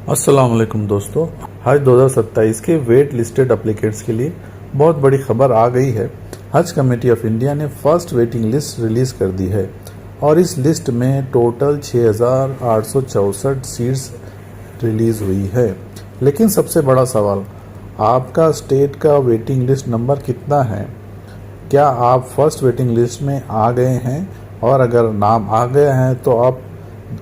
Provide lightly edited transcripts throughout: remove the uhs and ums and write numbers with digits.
अस्सलाम वालेकुम दोस्तों, हज 2027 के वेट लिस्टेड एप्लीकेंट्स के लिए बहुत बड़ी खबर आ गई है। हज कमेटी ऑफ इंडिया ने फर्स्ट वेटिंग लिस्ट रिलीज कर दी है और इस लिस्ट में टोटल 6,864 सीट्स रिलीज हुई है। लेकिन सबसे बड़ा सवाल, आपका स्टेट का वेटिंग लिस्ट नंबर कितना है? क्या आप फर्स्ट वेटिंग लिस्ट में आ गए हैं? और अगर नाम आ गया है तो आप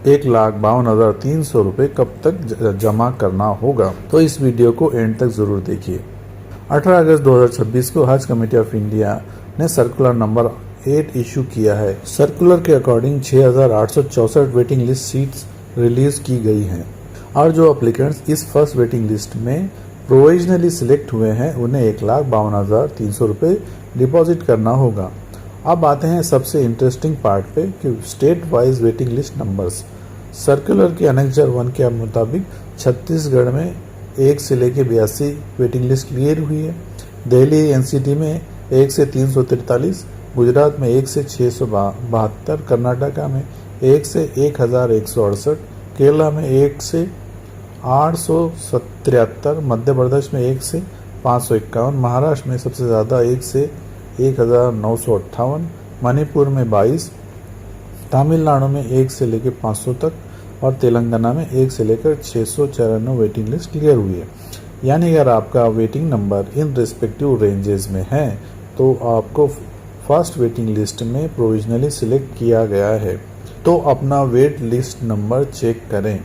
1,52,300 रुपये कब तक जमा करना होगा? तो इस वीडियो को एंड तक ज़रूर देखिए। 18 अगस्त 2026 को हज कमेटी ऑफ इंडिया ने सर्कुलर नंबर 8 इशू किया है। सर्कुलर के according 6,864 waiting list seats release की गई हैं और जो एप्लीकेंट्स इस फर्स्ट वेटिंग लिस्ट में प्रोविजनली सिलेक्ट हुए हैं उन्हें 1,52,300 रुपये डिपॉजिट करना होगा। अब आते हैं सबसे इंटरेस्टिंग पार्ट पे कि state wise waiting list numbers. Circular के अनेक्जर 1 के मुताबिक छत्तीसगढ़ में 1 से लेकर 82 वेटिंग लिस्ट क्लियर हुई है। दिल्ली एनसीटी में 1 से 343, गुजरात में 1 से 672, कर्नाटका में 1 से 1,168, केरला में 1 से 873, मध्य प्रदेश में 1 से 551, महाराष्ट्र में सबसे ज़्यादा 1 से 1,958, मणिपुर में 22, तमिलनाडु में 1 से लेकर 500 तक और तेलंगाना में 1 से लेकर 694 वेटिंग लिस्ट क्लियर हुई है। यानी अगर आपका waiting number in respective ranges में है तो आपको फर्स्ट वेटिंग लिस्ट में प्रोविजनली सिलेक्ट किया गया है। तो अपना वेट लिस्ट नंबर चेक करें।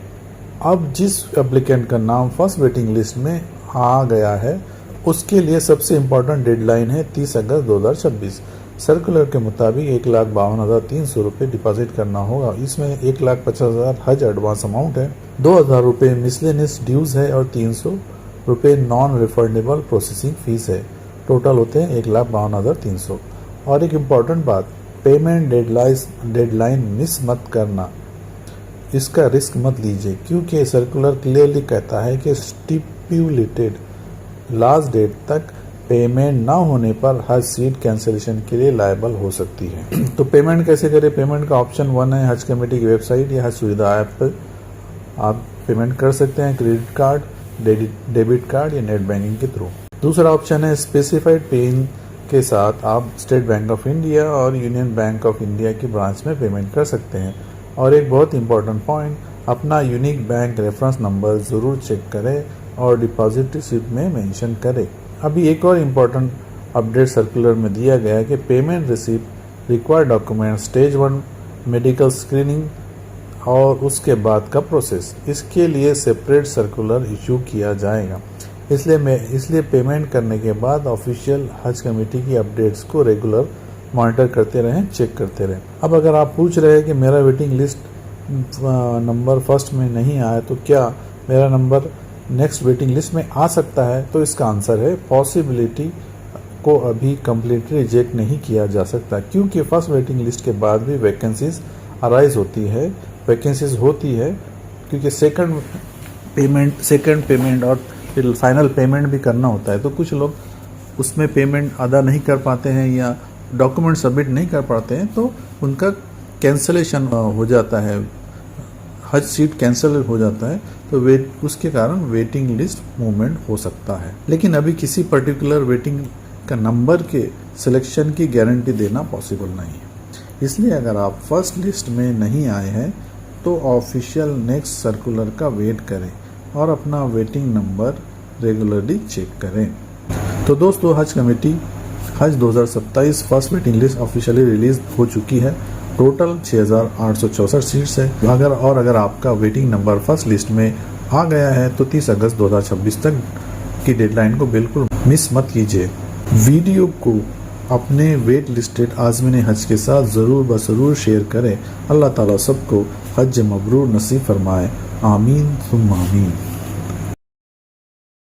अब जिस एप्लीकेंट का नाम फर्स्ट वेटिंग लिस्ट में आ गया है उसके लिए सबसे इम्पोर्टेंट डेडलाइन है 30 अगस्त 2026। सर्कुलर के मुताबिक 1,52,300 रुपये डिपॉजिट करना होगा। इसमें 1,50,000 हज एडवांस अमाउंट है, 2,000 रुपये मिसलेनियस ड्यूज है और 300 रुपये नॉन रिफंडेबल प्रोसेसिंग फीस है। टोटल होते हैं 1,52,300। और एक इम्पॉर्टेंट बात, पेमेंट डेडलाइन मिस मत करना, इसका रिस्क मत लीजिए क्योंकि सर्कुलर क्लियरली कहता है कि स्टिपुलेटेड लास्ट डेट तक पेमेंट ना होने पर हज सीट कैंसिलेशन के लिए लायबल हो सकती है। तो पेमेंट कैसे करें? पेमेंट का ऑप्शन 1 है हज कमेटी की वेबसाइट या हज सुविधा ऐप पर आप पेमेंट कर सकते हैं, क्रेडिट कार्ड, डेबिट कार्ड या नेट बैंकिंग के थ्रू। दूसरा ऑप्शन है स्पेसिफाइड पेन के साथ आप स्टेट बैंक ऑफ इंडिया और यूनियन बैंक ऑफ इंडिया की ब्रांच में पेमेंट कर सकते हैं। और एक बहुत इंपॉर्टेंट पॉइंट, अपना यूनिक बैंक रेफरेंस नंबर ज़रूर चेक करें और डिपॉजिट रिसिप्ट में मेंशन करें। अभी एक और इम्पोर्टेंट अपडेट सर्कुलर में दिया गया है कि payment receipt required document stage 1 medical screening और उसके बाद का प्रोसेस, इसके लिए सेपरेट सर्कुलर इशू किया जाएगा। इसलिए पेमेंट करने के बाद ऑफिशियल हज कमेटी की अपडेट्स को रेगुलर मॉनिटर करते रहें, चेक करते रहें। अब अगर आप पूछ रहे हैं कि मेरा वेटिंग लिस्ट नंबर फर्स्ट में नहीं आया तो क्या मेरा नंबर नेक्स्ट वेटिंग लिस्ट में आ सकता है? तो इसका आंसर है पॉसिबिलिटी को अभी कम्प्लीटली रिजेक्ट नहीं किया जा सकता क्योंकि फर्स्ट वेटिंग लिस्ट के बाद भी वैकेंसीज अराइज होती है, वैकेंसीज होती है क्योंकि सेकंड पेमेंट और फिर फाइनल पेमेंट भी करना होता है। तो कुछ लोग उसमें पेमेंट अदा नहीं कर पाते हैं या डॉक्यूमेंट सबमिट नहीं कर पाते हैं तो उनका कैंसलेशन हो जाता है, हज सीट कैंसिल हो जाता है, तो उसके कारण वेटिंग लिस्ट मूवमेंट हो सकता है। लेकिन अभी किसी पर्टिकुलर वेटिंग का नंबर के सिलेक्शन की गारंटी देना पॉसिबल नहीं है। इसलिए अगर आप फर्स्ट लिस्ट में नहीं आए हैं तो ऑफिशियल नेक्स्ट सर्कुलर का वेट करें और अपना वेटिंग नंबर रेगुलरली चेक करें। तो दोस्तों, हज कमेटी हज 2027 first waiting list officially release हो चुकी है। टोटल 6,864 सीट्स है। अगर आपका वेटिंग नंबर फर्स्ट लिस्ट में आ गया है तो 30 अगस्त 2026 तक की डेडलाइन को बिल्कुल मिस मत कीजिए। वीडियो को अपने वेट लिस्टेड आज़मीन हज के साथ ज़रूर शेयर करें। अल्लाह ताला सबको हज मबरूर नसीब फरमाए। आमीन सुम्मा आमीन।